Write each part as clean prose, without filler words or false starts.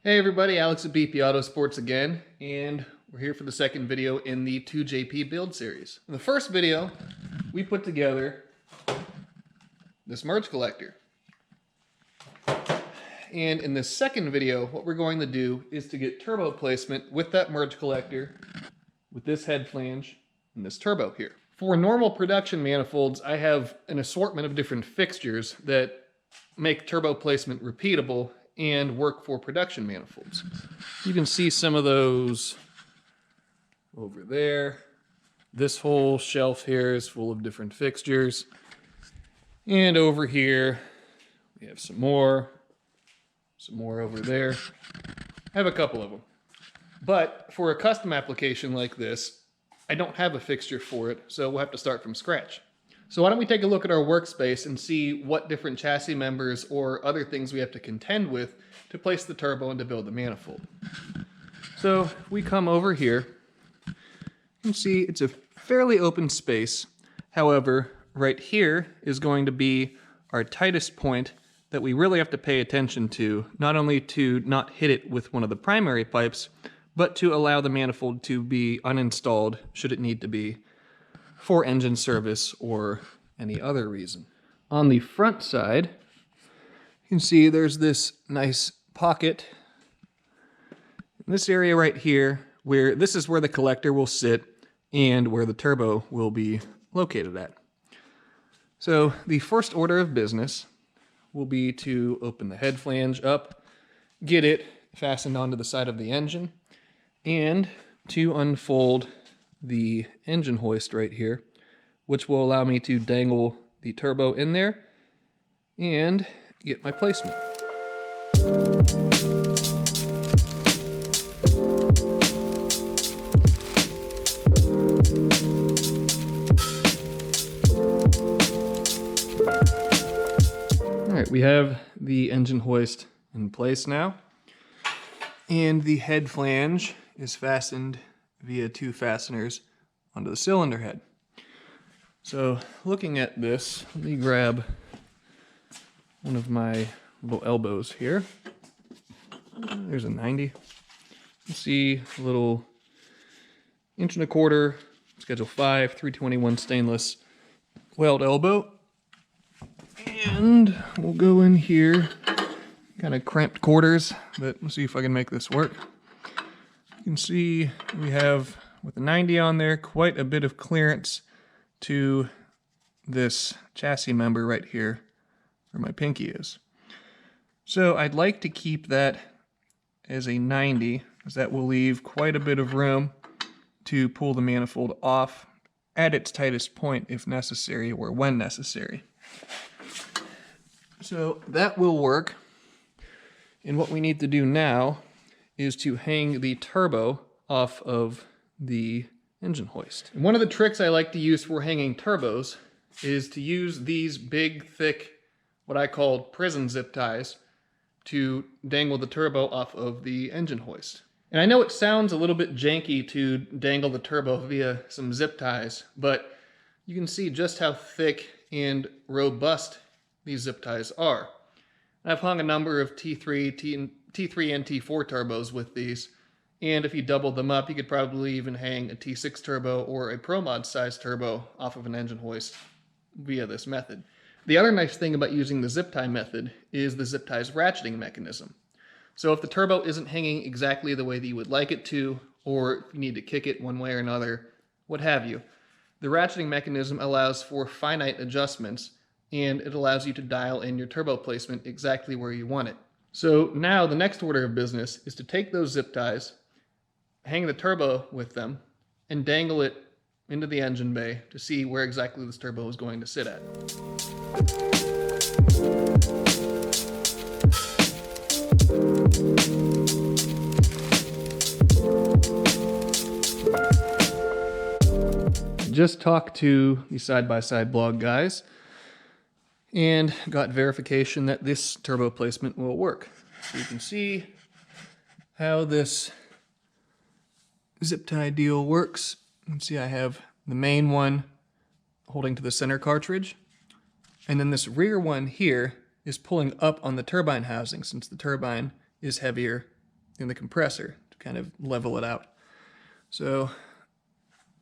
Hey everybody, Alex at BP Autosports again, and we're here for the second video in the 2JP build series. In the first video, we put together this merge collector. And in this second video, what we're going to do is to get turbo placement with that merge collector, with this head flange, and this turbo here. For normal production manifolds, I have an assortment of different fixtures that make turbo placement repeatable and work for production manifolds. You can see some of those over there. This whole shelf here is full of different fixtures. And over here, we have some more over there. I have a couple of them. But for a custom application like this, I don't have a fixture for it, so we'll have to start from scratch. So why don't we take a look at our workspace and see what different chassis members or other things we have to contend with to place the turbo and to build the manifold. So if we come over here, you can see it's a fairly open space. However, right here is going to be our tightest point that we really have to pay attention to, not only to not hit it with one of the primary pipes, but to allow the manifold to be uninstalled should it need to be, for engine service or any other reason. On the front side, you can see there's this nice pocket in this area right here, where this is where the collector will sit and where the turbo will be located at. So the first order of business will be to open the head flange up, get it fastened onto the side of the engine, and to unfold the engine hoist right here, which will allow me to dangle the turbo in there and get my placement. All right, we have the engine hoist in place now, and the head flange is fastened via two fasteners onto the cylinder head. So looking at this, let me grab one of my little elbows here. There's a 90. You see a little 1.25" Schedule 5 321 stainless weld elbow. And we'll go in here, kind of cramped quarters, but let's see if I can make this work. You can see we have, with the 90 on there, quite a bit of clearance to this chassis member right here where my pinky is. So I'd like to keep that as a 90, because that will leave quite a bit of room to pull the manifold off at its tightest point if necessary, or when necessary. So that will work. And what we need to do now is to hang the turbo off of the engine hoist. And one of the tricks I like to use for hanging turbos is to use these big, thick, what I call prison zip ties to dangle the turbo off of the engine hoist. And I know it sounds a little bit janky to dangle the turbo via some zip ties, but you can see just how thick and robust these zip ties are. I've hung a number of T3 and T4 turbos with these, and if you doubled them up, you could probably even hang a T6 turbo or a Pro Mod size turbo off of an engine hoist via this method. The other nice thing about using the zip tie method is the zip tie's ratcheting mechanism. So if the turbo isn't hanging exactly the way that you would like it to, or if you need to kick it one way or another, what have you, the ratcheting mechanism allows for finite adjustments, and it allows you to dial in your turbo placement exactly where you want it. So now the next order of business is to take those zip ties, hang the turbo with them, and dangle it into the engine bay to see where exactly this turbo is going to sit at. Just talked to the side-by-side blog guys and got verification that this turbo placement will work. So you can see how this zip tie deal works. You can see I have the main one holding to the center cartridge, and then this rear one here is pulling up on the turbine housing, since the turbine is heavier and the compressor to kind of level it out. So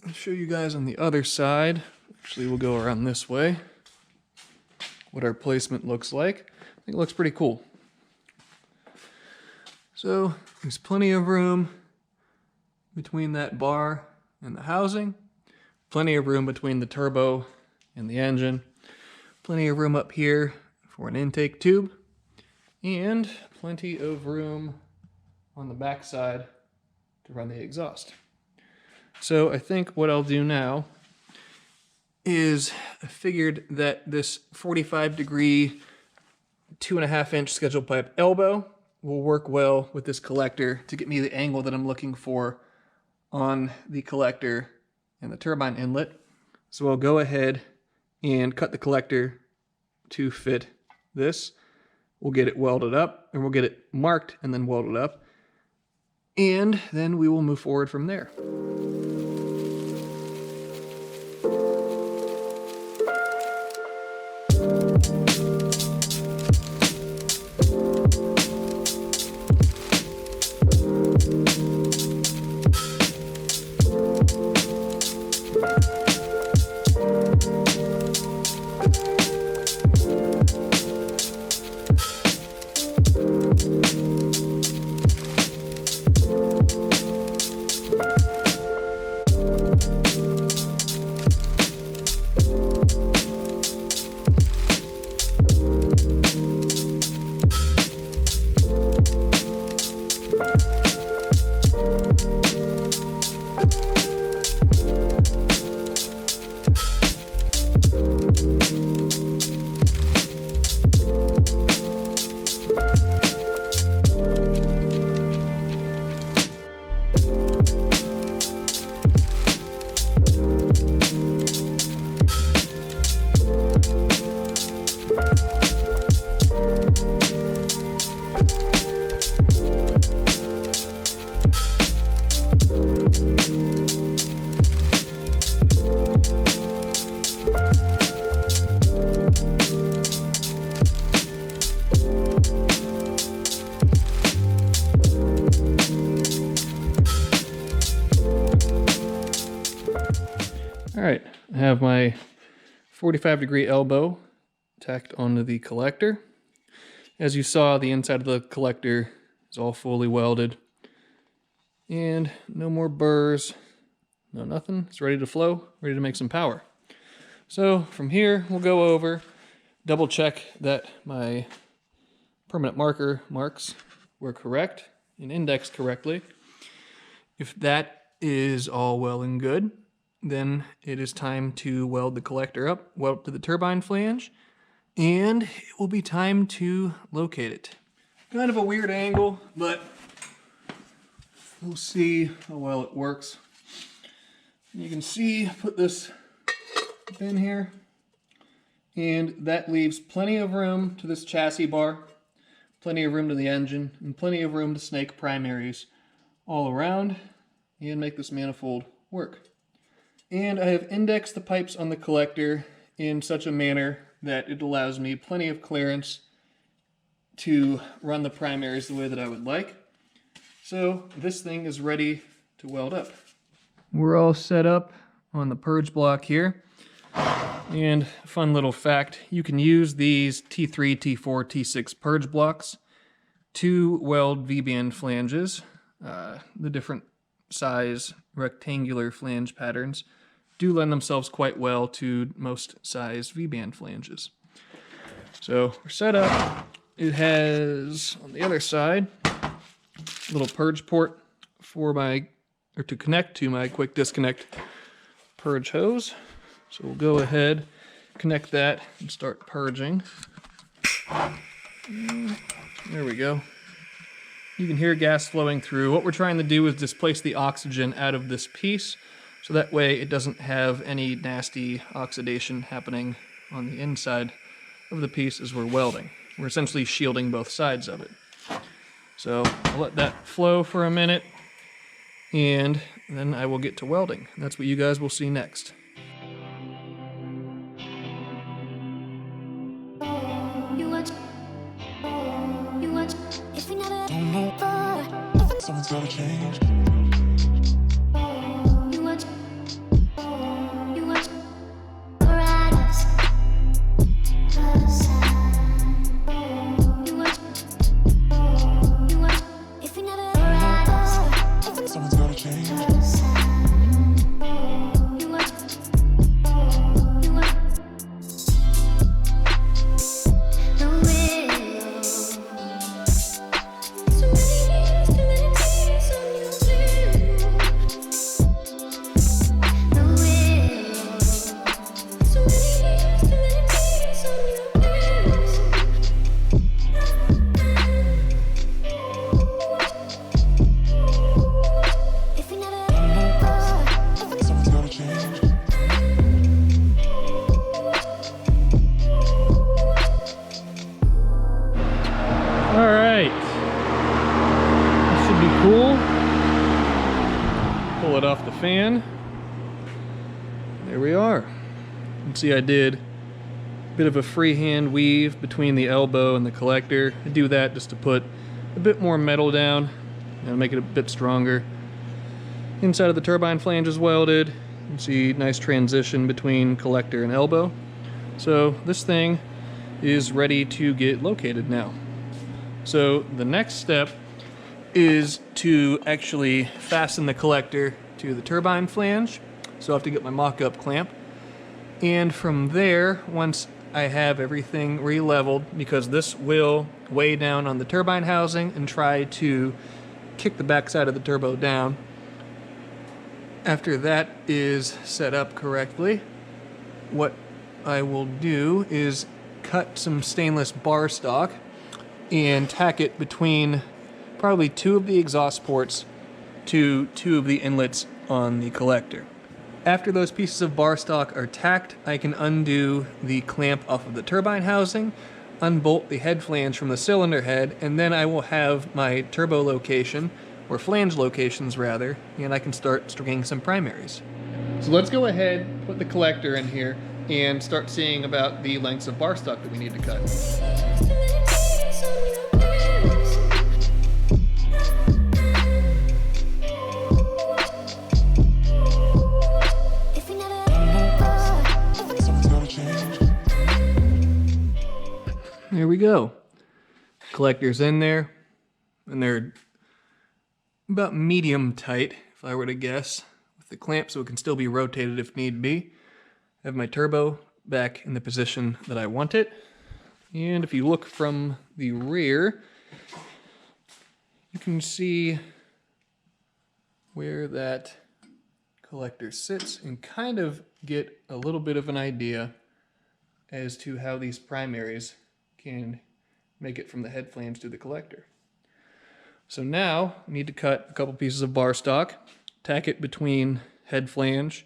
I'll show you guys on the other side. Actually, we'll go around this way. What our placement looks like. I think it looks pretty cool. So there's plenty of room between that bar and the housing. Plenty of room between the turbo and the engine. Plenty of room up here for an intake tube. And plenty of room on the back side to run the exhaust. So I think what I'll do now is I figured that this 45-degree 2.5-inch scheduled pipe elbow will work well with this collector to get me the angle that I'm looking for on the collector and the turbine inlet. So I'll go ahead and cut the collector to fit this. We'll get it welded up, and we'll get it marked and then welded up. And then we will move forward from there. All right, I have my 45-degree elbow tacked onto the collector. As you saw, the inside of the collector is all fully welded. And no more burrs, no nothing. It's ready to flow, ready to make some power. So from here, we'll go over, double check that my permanent marker marks were correct and indexed correctly. If that is all well and good, then it is time to weld the collector up, weld to the turbine flange, and it will be time to locate it. Kind of a weird angle, but we'll see how well it works. You can see, put this in here, and that leaves plenty of room to this chassis bar, plenty of room to the engine, and plenty of room to snake primaries all around and make this manifold work. And I have indexed the pipes on the collector in such a manner that it allows me plenty of clearance to run the primaries the way that I would like. So this thing is ready to weld up. We're all set up on the purge block here. And fun little fact, you can use these T3, T4, T6 purge blocks to weld V-band flanges. The different size rectangular flange patterns do lend themselves quite well to most size V-band flanges. So we're set up. It has, on the other side, a little purge port for to connect to my quick disconnect purge hose. So we'll go ahead, connect that, and start purging. There we go. You can hear gas flowing through. What we're trying to do is displace the oxygen out of this piece, so that way it doesn't have any nasty oxidation happening on the inside of the piece as we're welding. We're essentially shielding both sides of it. So I'll let that flow for a minute, and then I will get to welding. That's what you guys will see next. If we never don't know for Someone's gotta change. Someone's gotta change. Pull it off the fan. There we are. You can see I did a bit of a freehand weave between the elbow and the collector. I do that just to put a bit more metal down and make it a bit stronger. Inside of the turbine flange is welded. You can see nice transition between collector and elbow. So this thing is ready to get located now. So the next step is to actually fasten the collector to the turbine flange. So I have to get my mock-up clamp. And from there, once I have everything re-leveled, because this will weigh down on the turbine housing and try to kick the backside of the turbo down. After that is set up correctly, what I will do is cut some stainless bar stock and tack it between probably two of the exhaust ports to two of the inlets on the collector. After those pieces of bar stock are tacked, I can undo the clamp off of the turbine housing, unbolt the head flange from the cylinder head, and then I will have my turbo location, or flange locations rather, and I can start stringing some primaries. So let's go ahead, put the collector in here, and start seeing about the lengths of bar stock that we need to cut. There we go. Collector's in there, and they're about medium tight, if I were to guess, with the clamp so it can still be rotated if need be. I have my turbo back in the position that I want it. And if you look from the rear, you can see where that collector sits and kind of get a little bit of an idea as to how these primaries can make it from the head flange to the collector. So now I need to cut a couple pieces of bar stock, tack it between head flange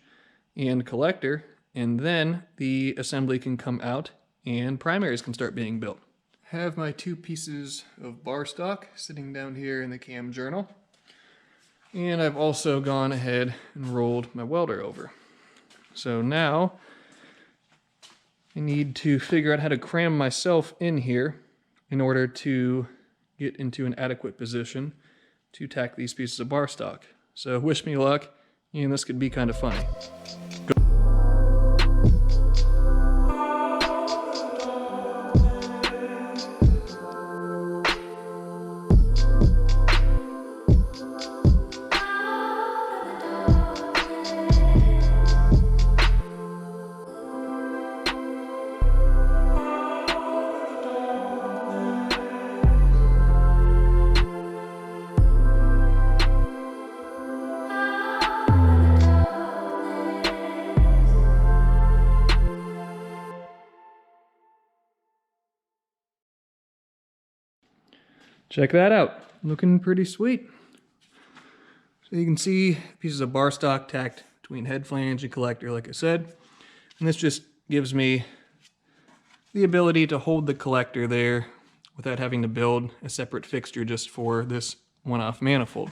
and collector, and then the assembly can come out and primaries can start being built. I have my two pieces of bar stock sitting down here in the cam journal, and I've also gone ahead and rolled my welder over. So now I need to figure out how to cram myself in here in order to get into an adequate position to tack these pieces of bar stock. So wish me luck, and this could be kind of funny. Check that out, looking pretty sweet. So you can see pieces of bar stock tacked between head flange and collector, like I said. And this just gives me the ability to hold the collector there without having to build a separate fixture just for this one-off manifold.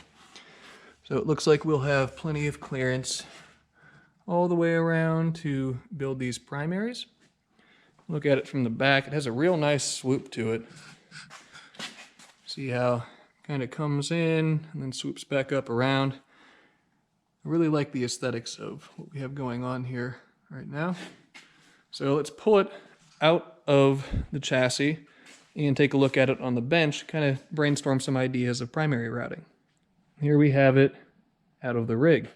So it looks like we'll have plenty of clearance all the way around to build these primaries. Look at it from the back, it has a real nice swoop to it. See how kind of comes in and then swoops back up around. I really like the aesthetics of what we have going on here right now. So let's pull it out of the chassis and take a look at it on the bench, kind of brainstorm some ideas of primary routing. Here we have it out of the rig.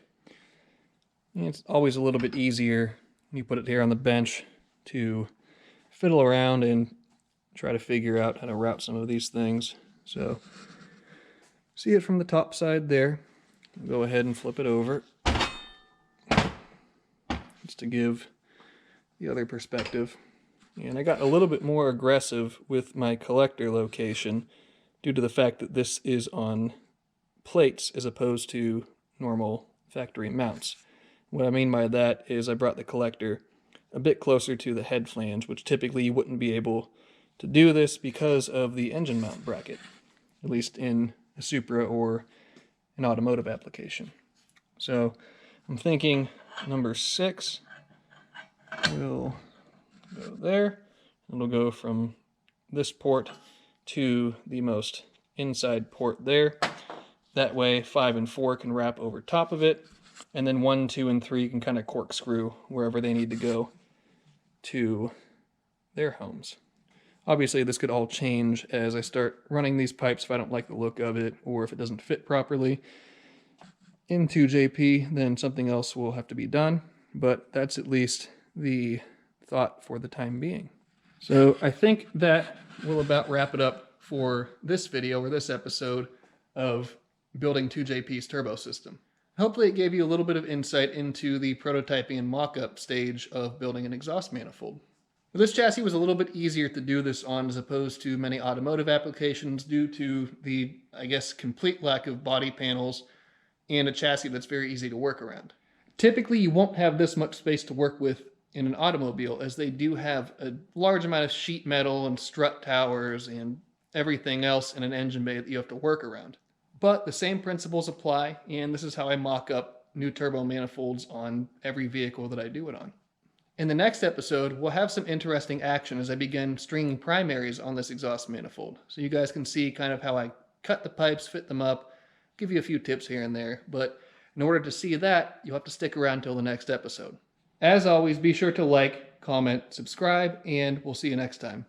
And it's always a little bit easier when you put it here on the bench to fiddle around and try to figure out how to route some of these things. So see it from the top side there. Go ahead and flip it over just to give the other perspective. And I got a little bit more aggressive with my collector location due to the fact that this is on plates as opposed to normal factory mounts. What I mean by that is I brought the collector a bit closer to the head flange, which typically you wouldn't be able to do this because of the engine mount bracket, at least in a Supra or an automotive application. So I'm thinking number 6 will go there. It'll go from this port to the most inside port there. That way 5 and 4 can wrap over top of it, and then 1, 2, and 3 can kind of corkscrew wherever they need to go to their homes. Obviously this could all change as I start running these pipes if I don't like the look of it or if it doesn't fit properly into JP, then something else will have to be done, but that's at least the thought for the time being. So I think that will about wrap it up for this video or this episode of building 2JP's turbo system. Hopefully it gave you a little bit of insight into the prototyping and mock-up stage of building an exhaust manifold. This chassis was a little bit easier to do this on as opposed to many automotive applications due to the, I guess, complete lack of body panels and a chassis that's very easy to work around. Typically you won't have this much space to work with in an automobile, as they do have a large amount of sheet metal and strut towers and everything else in an engine bay that you have to work around. But the same principles apply, and this is how I mock up new turbo manifolds on every vehicle that I do it on. In the next episode, we'll have some interesting action as I begin stringing primaries on this exhaust manifold, so you guys can see kind of how I cut the pipes, fit them up, give you a few tips here and there, but in order to see that, you'll have to stick around till the next episode. As always, be sure to like, comment, subscribe, and we'll see you next time.